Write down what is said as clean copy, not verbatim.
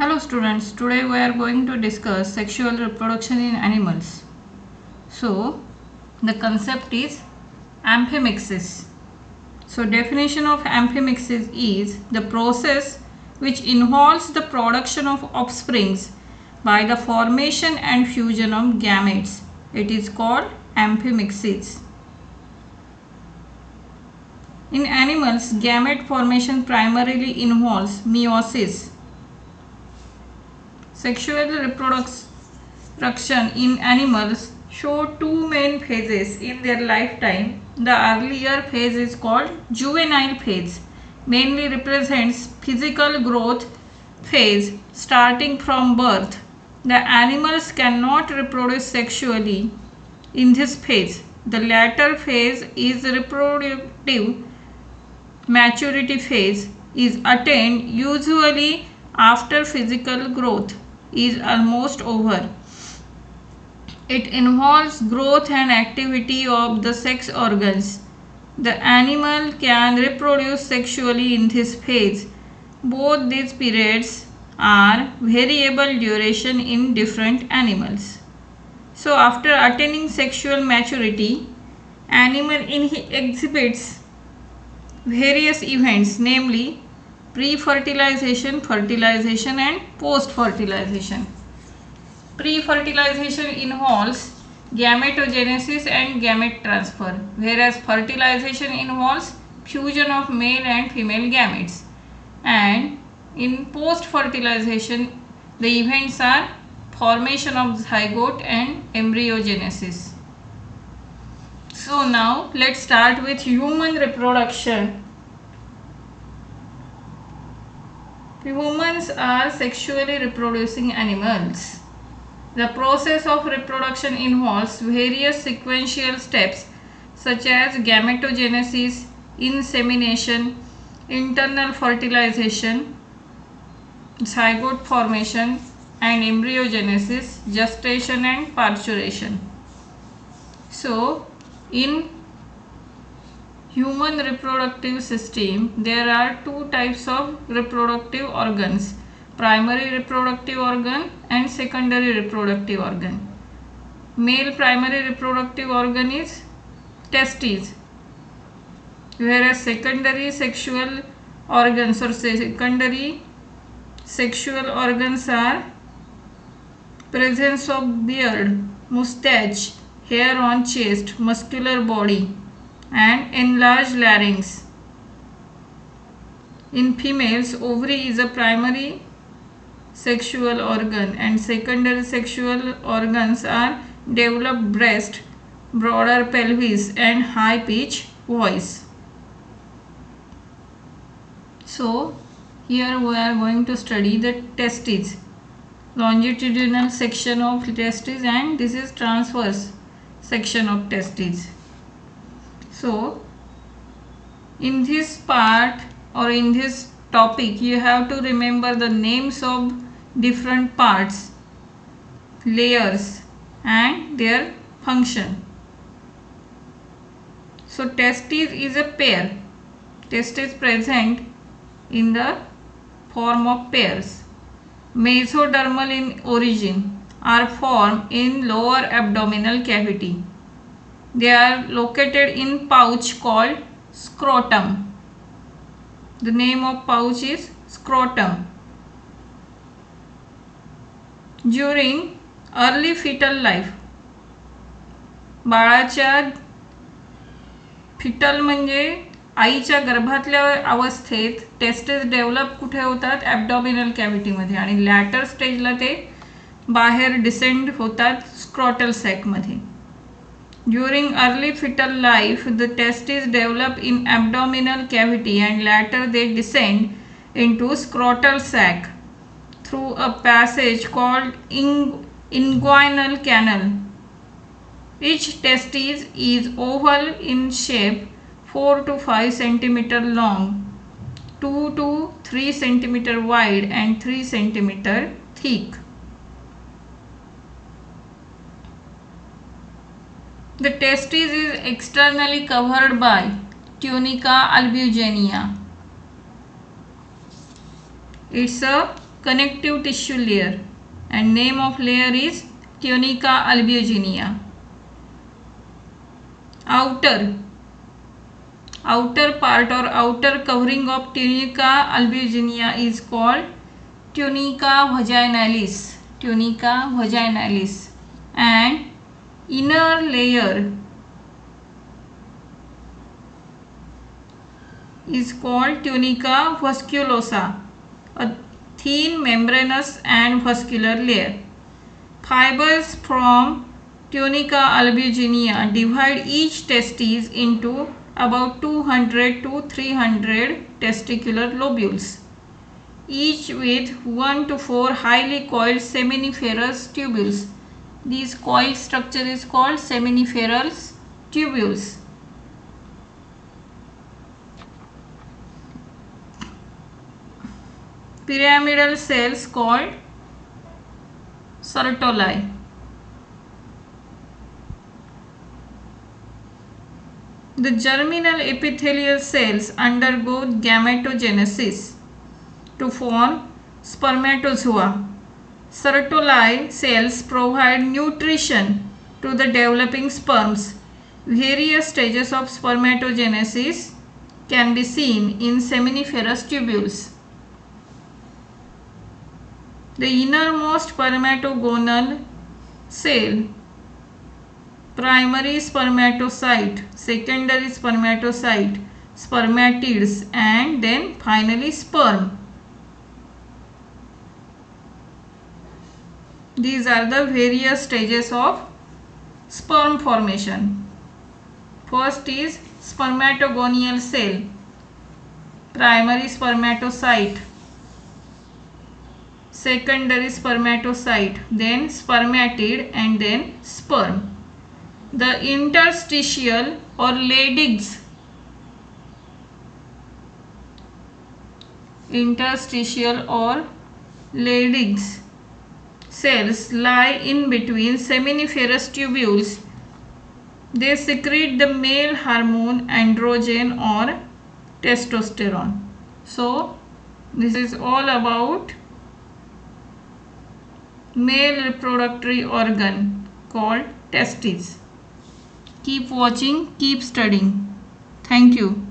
Hello students, today we are going to discuss sexual reproduction in animals. So, the concept is amphimixis. So, definition of amphimixis is the process which involves the production of offsprings by the formation and fusion of gametes. It is called amphimixis. In animals, gamete formation primarily involves meiosis. Sexual reproduction in animals show two main phases in their lifetime. The earlier phase is called juvenile phase, mainly represents physical growth phase starting from birth. The animals cannot reproduce sexually in this phase. The latter phase is reproductive maturity phase is attained usually after physical growth is almost over. It involves growth and activity of the sex organs. The animal can reproduce sexually in this phase. Both these periods are variable duration in different animals. So after attaining sexual maturity, animal exhibits various events, namely pre-fertilization, fertilization and post-fertilization. Pre-fertilization involves gametogenesis and gamete transfer, whereas fertilization involves fusion of male and female gametes. And in post-fertilization, the events are formation of zygote and embryogenesis. So now let's start with human reproduction. Humans are sexually reproducing animals. The process of reproduction involves various sequential steps such as gametogenesis, insemination, internal fertilization, zygote formation and embryogenesis, gestation and parturition. So, in human reproductive system, there are two types of reproductive organs: primary reproductive organ and secondary reproductive organ. Male primary reproductive organ is testes, whereas secondary sexual organs or secondary sexual organs are presence of beard, mustache, hair on chest, muscular body and enlarged larynx. In females, ovary is a primary sexual organ and secondary sexual organs are developed breast, broader pelvis and high pitch voice. So here we are going to study the testes, longitudinal section of testes, and this is transverse section of testes. So in this part or in this topic you have to remember the names of different parts, layers and their function. So testes is a pair. Testes present in the form of pairs. Mesodermal in origin, are formed in lower abdominal cavity. They are located in pouch called scrotum. The name of pouch is scrotum. During early fetal life, बाळाच्या foetal म्हणजे आईच्या गर्भातल्या अवस्थेत testis develop कुठे होतात? ॲब्डॉमिनल कॅव्हिटीमध्ये, आणि latter स्टेजला ते बाहेर डिसेंड होतात scrotal सॅकमध्ये. During early fetal life, the testes develop in abdominal cavity and later they descend into scrotal sac through a passage called inguinal canal. Each testis is oval in shape, 4 to 5 cm long, 2 to 3 cm wide and 3 cm thick. The testis is externally covered by tunica albuginea. It's a connective tissue layer, and name of layer is tunica albuginea. Outer part or outer covering of tunica albuginea is called tunica vaginalis. Tunica vaginalis. And inner layer is called tunica vasculosa, a thin membranous and vascular layer. Fibers from tunica albuginea divide each testis into about 200 to 300 testicular lobules, each with 1 to 4 highly coiled seminiferous tubules. This coiled structure is called seminiferous tubules. Pyramidal cells called Sertoli. The germinal epithelial cells undergo gametogenesis to form spermatozoa. Sertoli cells provide nutrition to the developing sperms. Various stages of spermatogenesis can be seen in seminiferous tubules. The innermost spermatogonal cell, primary spermatocyte, secondary spermatocyte, spermatids, and then finally sperm. These are the various stages of sperm formation. First is spermatogonial cell, primary spermatocyte, secondary spermatocyte, then spermatid, and then sperm. The interstitial or Leydig's cells lie in between seminiferous tubules. They secrete the male hormone androgen or testosterone. So this is all about male reproductive organ called testes. Keep watching, keep studying. Thank you.